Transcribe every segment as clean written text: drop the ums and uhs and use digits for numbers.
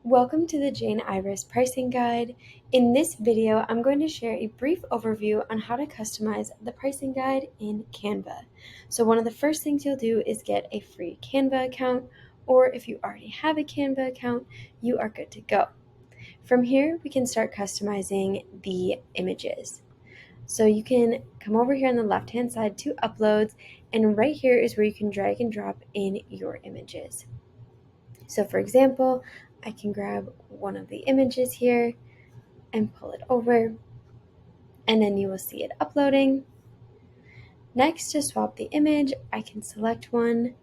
Welcome to the Jane Iris pricing guide. In this video, I'm going to share a brief overview on how to customize the pricing guide in Canva. So one of the first things you'll do is get a free Canva account, or if you already have a Canva account, you are good to go. From here, we can start customizing the images. So you can come over here on the left-hand side to uploads, and right here is where you can drag and drop in your images. So for example, I can grab one of the images here and pull it over, and then you will see it uploading. Next, to swap the image, I can select one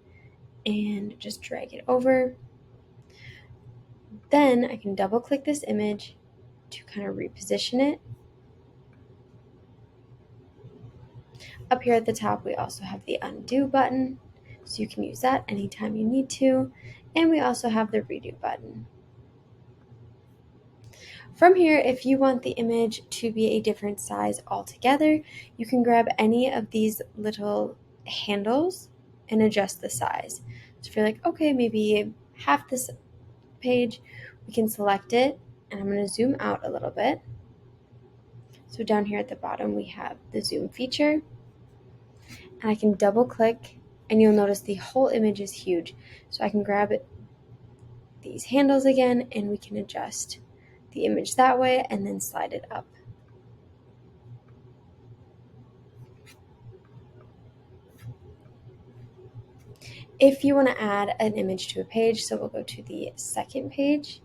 and just drag it over. Then I can double click this image to kind of reposition it. Up here at the top, we also have the undo button, so you can use that anytime you need to. And we also have the redo button. From here, if you want the image to be a different size altogether, you can grab any of these little handles and adjust the size. So if you're like, okay, maybe half this page, we can select it, and I'm going to zoom out a little bit. So down here at the bottom, we have the zoom feature, and I can double click, and you'll notice the whole image is huge. So I can grab these handles again, and we can adjust the image that way and then slide it up. If you want to add an image to a page, so we'll go to the second page.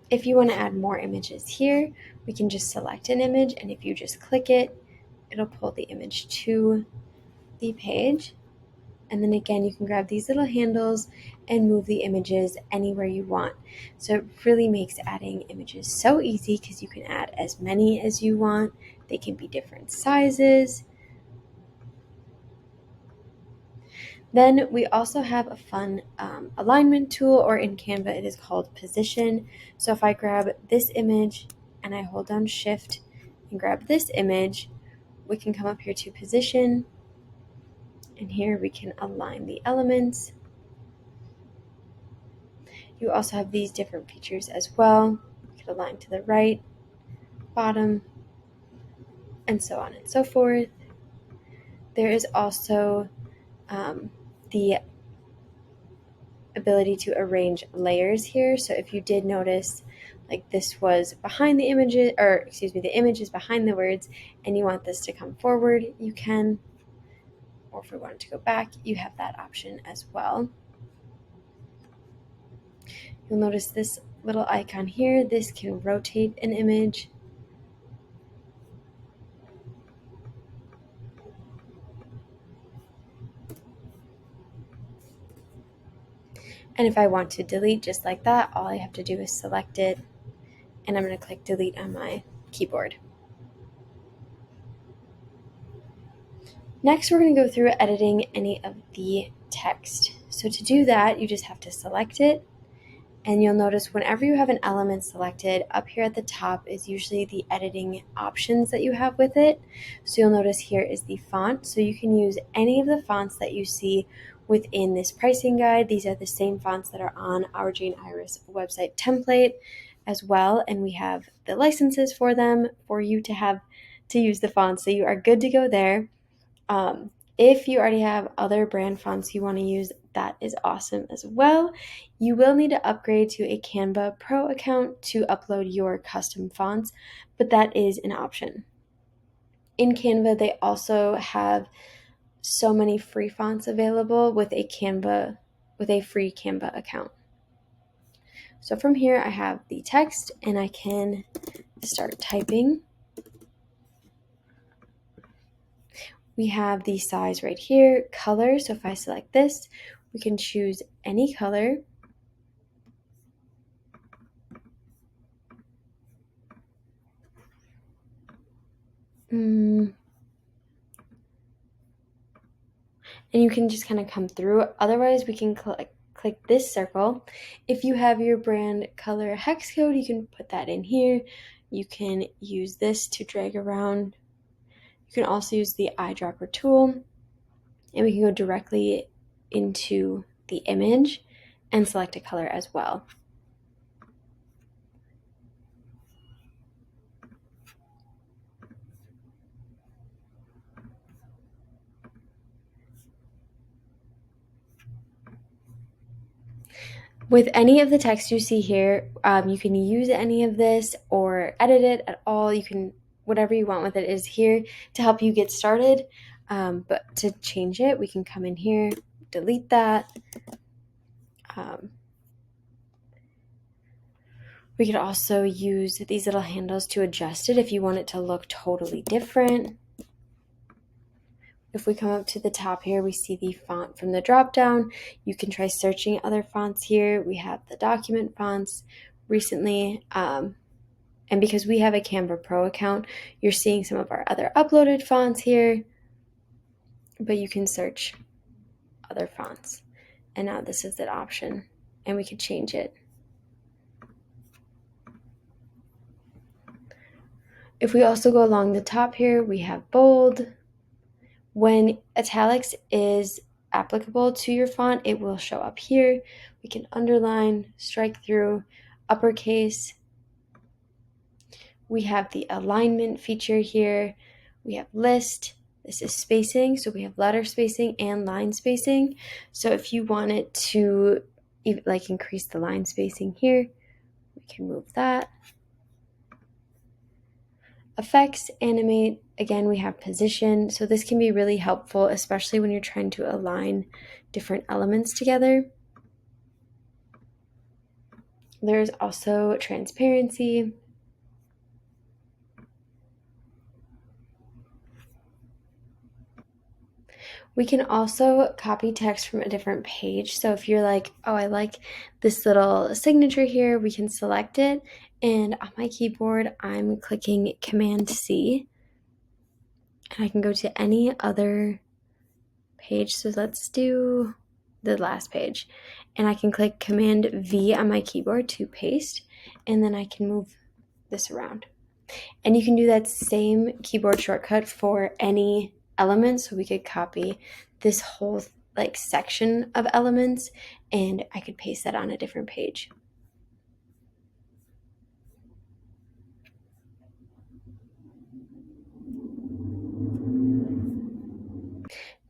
If you want to add more images here, we can just select an image, and if you just click it, it'll pull the image to the page. And then again, you can grab these little handles and move the images anywhere you want. So it really makes adding images so easy because you can add as many as you want. They can be different sizes. Then we also have a fun alignment tool, or in Canva it is called position. So if I grab this image and I hold down shift and grab this image, we can come up here to position, and here we can align the elements. You also have these different features as well. You can align to the right, bottom, and so on and so forth. There is also the ability to arrange layers here. So if you did notice, like this was behind the images, or excuse me, the image is behind the words, and you want this to come forward, you can. Or if we wanted to go back, you have that option as well. You'll notice this little icon here. This can rotate an image. And if I want to delete just like that, all I have to do is select it, and I'm going to click delete on my keyboard. Next, we're going to go through editing any of the text. So to do that, you just have to select it, and you'll notice whenever you have an element selected, up here at the top is usually the editing options that you have with it. So you'll notice here is the font, so you can use any of the fonts that you see within this pricing guide. These are the same fonts that are on our Jane Iris website template as well, and we have the licenses for them for you to have to use the fonts, so you are good to go there. If you already have other brand fonts you want to use, that is awesome as well. You will need to upgrade to a Canva Pro account to upload your custom fonts, but that is an option. In Canva, they also have so many free fonts available with a free Canva account. So from here, I have the text, and I can start typing. We have the size right here, color. So if I select this, we can choose any color. And you can just kind of come through. Otherwise, we can click this circle. If you have your brand color hex code, you can put that in here. You can use this to drag around. You can also use the eyedropper tool, and we can go directly into the image and select a color as well. With any of the text you see here, you can use any of this or edit it at all. You can, whatever you want with it is here to help you get started. But to change it, we can come in here, delete that. We could also use these little handles to adjust it if you want it to look totally different. If we come up to the top here, we see the font from the drop down. You can try searching other fonts here. We have the document fonts recently. And because we have a Canva Pro account, you're seeing some of our other uploaded fonts here. But you can search other fonts. And now this is the option. And we could change it. If we also go along the top here, we have bold. When italics is applicable to your font, it will show up here. We can underline, strike through, uppercase. We have the alignment feature here. We have list. This is spacing, so we have letter spacing and line spacing. So if you wanted to like increase the line spacing here, we can move that. Effects, animate, again, we have position. So this can be really helpful, especially when you're trying to align different elements together. There's also transparency. We can also copy text from a different page. So if you're like, oh, I like this little signature here, we can select it. And on my keyboard, I'm clicking Command C. And I can go to any other page. So let's do the last page. And I can click Command V on my keyboard to paste. And then I can move this around. And you can do that same keyboard shortcut for any element. So we could copy this whole like section of elements and I could paste that on a different page.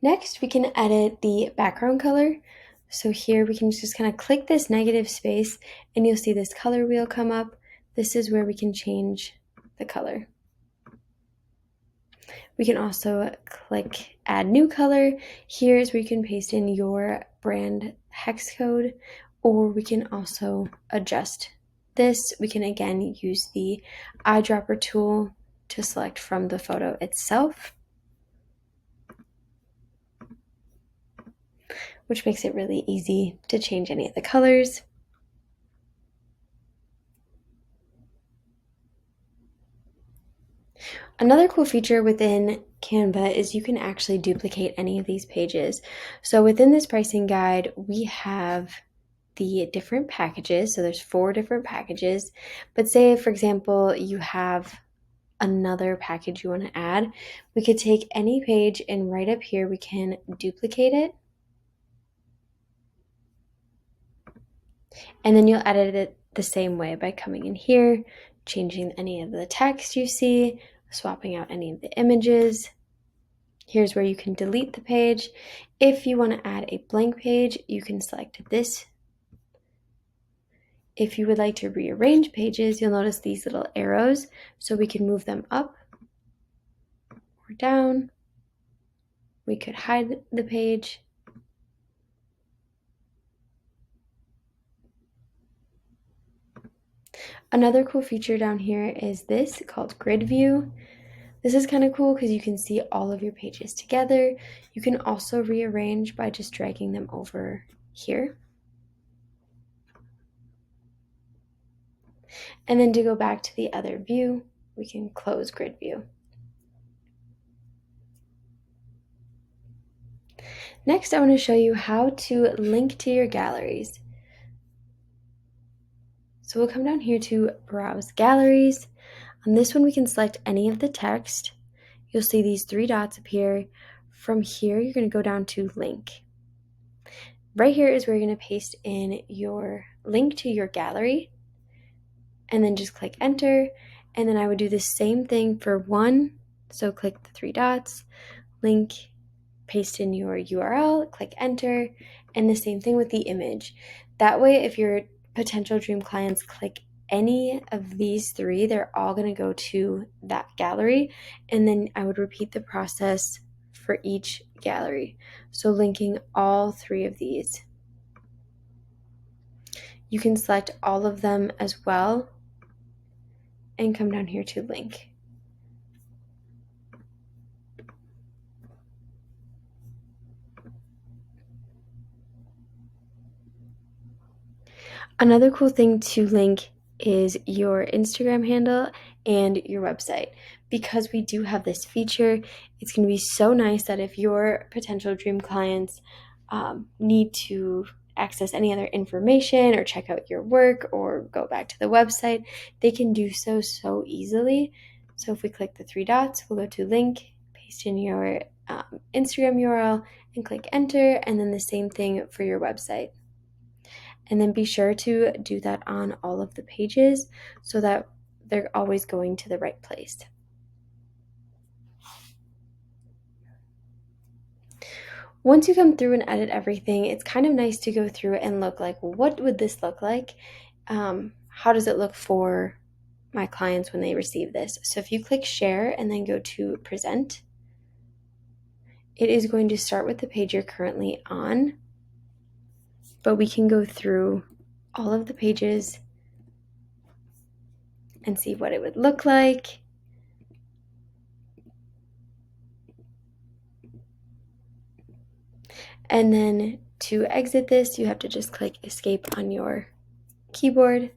Next, we can edit the background color. So here we can just kind of click this negative space and you'll see this color wheel come up. This is where we can change the color. We can also click add new color. Here's where you can paste in your brand hex code, or we can also adjust this. We can again use the eyedropper tool to select from the photo itself, which makes it really easy to change any of the colors. Another cool feature within Canva is you can actually duplicate any of these pages. So within this pricing guide, we have the different packages. So there's 4 different packages. But say, for example, you have another package you want to add, we could take any page and right up here, we can duplicate it. And then you'll edit it the same way by coming in here, changing any of the text you see, swapping out any of the images. Here's where you can delete the page. If you want to add a blank page, you can select this. If you would like to rearrange pages, you'll notice these little arrows, so we can move them up or down. We could hide the page. Another cool feature down here is this called Grid View. This is kind of cool because you can see all of your pages together. You can also rearrange by just dragging them over here. And then to go back to the other view, we can close Grid View. Next, I want to show you how to link to your galleries. So we'll come down here to Browse Galleries. On this one, we can select any of the text. You'll see these 3 dots appear. From here, you're going to go down to Link. right here is where you're going to paste in your link to your gallery, and then just click enter. And then I would do the same thing for one. So click the three dots, link, paste in your URL, click enter, and the same thing with the image. That way, if your potential dream clients click any of these three, they're all going to go to that gallery. And then I would repeat the process for each gallery. So linking all three of these. You can select all of them as well and come down here to link. Another cool thing to link is your Instagram handle and your website. Because we do have this feature, it's going to be so nice that if your potential dream clients need to access any other information or check out your work or go back to the website, they can do so easily. So if we click the three dots, we'll go to link, paste in your Instagram URL, and click enter, and then the same thing for your website. And then be sure to do that on all of the pages so that they're always going to the right place. Once you come through and edit everything, it's kind of nice to go through and look like, what would this look like? How does it look for my clients when they receive this? So if you click share and then go to present, it is going to start with the page you're currently on, but we can go through all of the pages and see what it would look like. And then to exit this, you have to just click escape on your keyboard.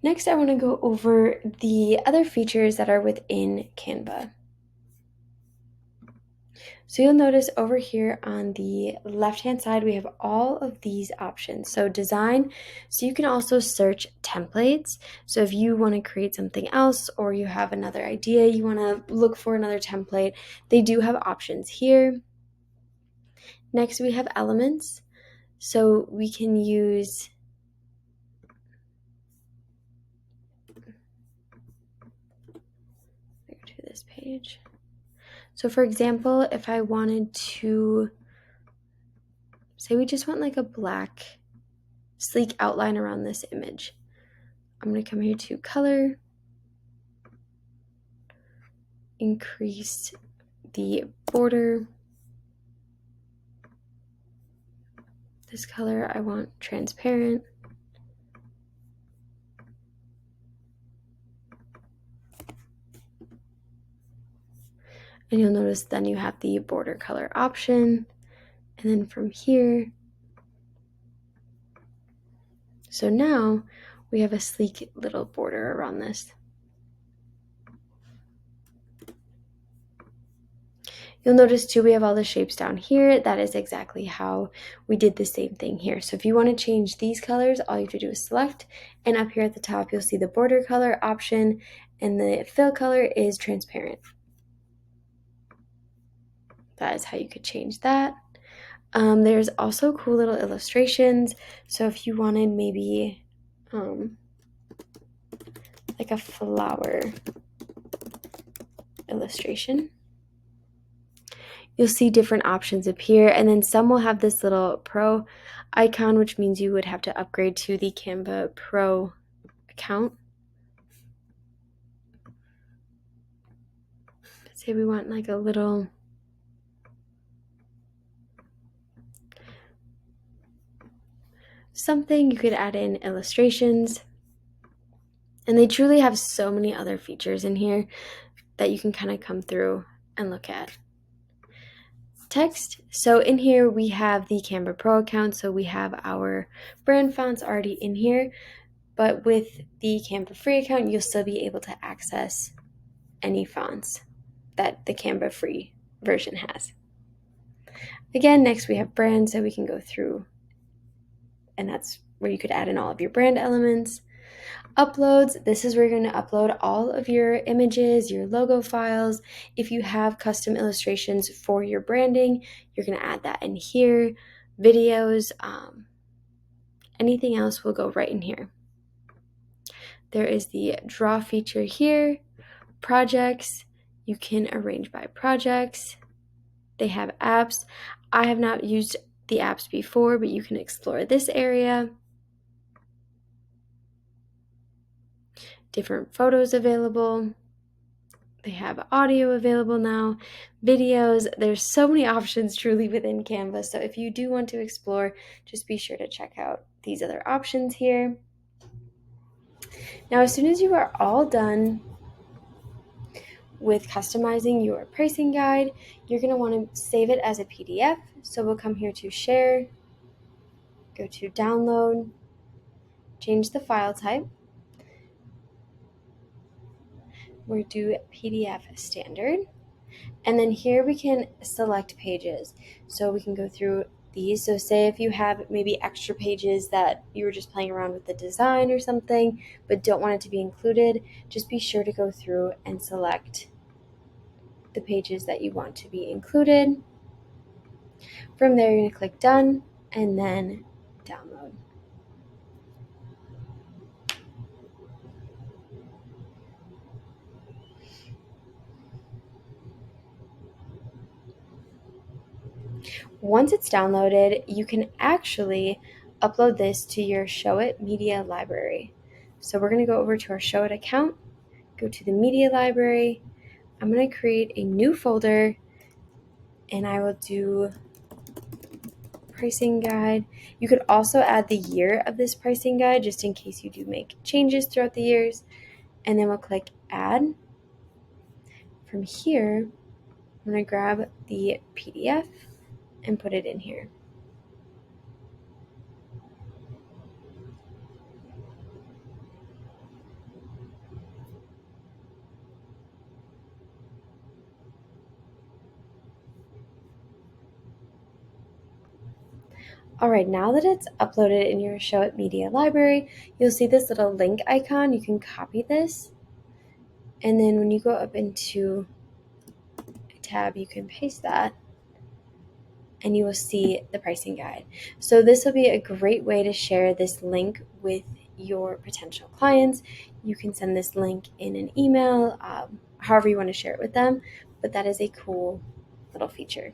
Next, I want to go over the other features that are within Canva. So you'll notice over here on the left-hand side, we have all of these options. So design, so you can also search templates. So if you want to create something else or you have another idea, you want to look for another template, they do have options here. Next, we have elements. So we can use to this page. So for example, if I wanted to say we just want like a black sleek outline around this image, I'm going to come here to color, increase the border. This color I want transparent. And you'll notice then you have the border color option. And then from here, so now we have a sleek little border around this. You'll notice too, we have all the shapes down here. That is exactly how we did the same thing here. So if you want to change these colors, all you have to do is select, and up here at the top, you'll see the border color option, and the fill color is transparent. That is how you could change that. There's also cool little illustrations. So if you wanted maybe like a flower illustration, you'll see different options appear, and then some will have this little Pro icon, which means you would have to upgrade to the Canva Pro account. Say we want like a little something, you could add in illustrations. And they truly have so many other features in here that you can kind of come through and look at. Text. So in here we have the Canva Pro account, so we have our brand fonts already in here, but with the Canva free account, you'll still be able to access any fonts that the Canva free version has. Again, next we have brand, so we can go through, and that's where you could add in all of your brand elements. Uploads, this is where you're going to upload all of your images, your logo files. If you have custom illustrations for your branding, you're going to add that in here. Videos, anything else will go right in here. There is the draw feature here. Projects, you can arrange by projects. They have apps. I have not used the apps before, but you can explore this area. Different photos available. They have audio available now, videos. There's so many options truly within Canva. So if you do want to explore, just be sure to check out these other options here. Now, as soon as you are all done with customizing your pricing guide, you're going to want to save it as a PDF. So we'll come here to share, go to download, change the file type. We'll do PDF standard. And then here we can select pages. So we can go through these. So say if you have maybe extra pages that you were just playing around with the design or something, but don't want it to be included, just be sure to go through and select the pages that you want to be included. From there, you're going to click done and then download. Once it's downloaded, you can actually upload this to your Showit media library. So we're going to go over to our Showit account, go to the media library. I'm going to create a new folder and I will do pricing guide. You could also add the year of this pricing guide just in case you do make changes throughout the years. And then we'll click add. From here, I'm going to grab the PDF and put it in here. Alright, now that it's uploaded in your Showit Media library, you'll see this little link icon. You can copy this, and then when you go up into a tab, you can paste that, and you will see the pricing guide. So this will be a great way to share this link with your potential clients. You can send this link in an email, however you want to share it with them, but that is a cool little feature.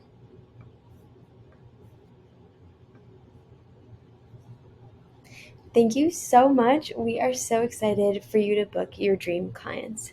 Thank you so much. We are so excited for you to book your dream clients.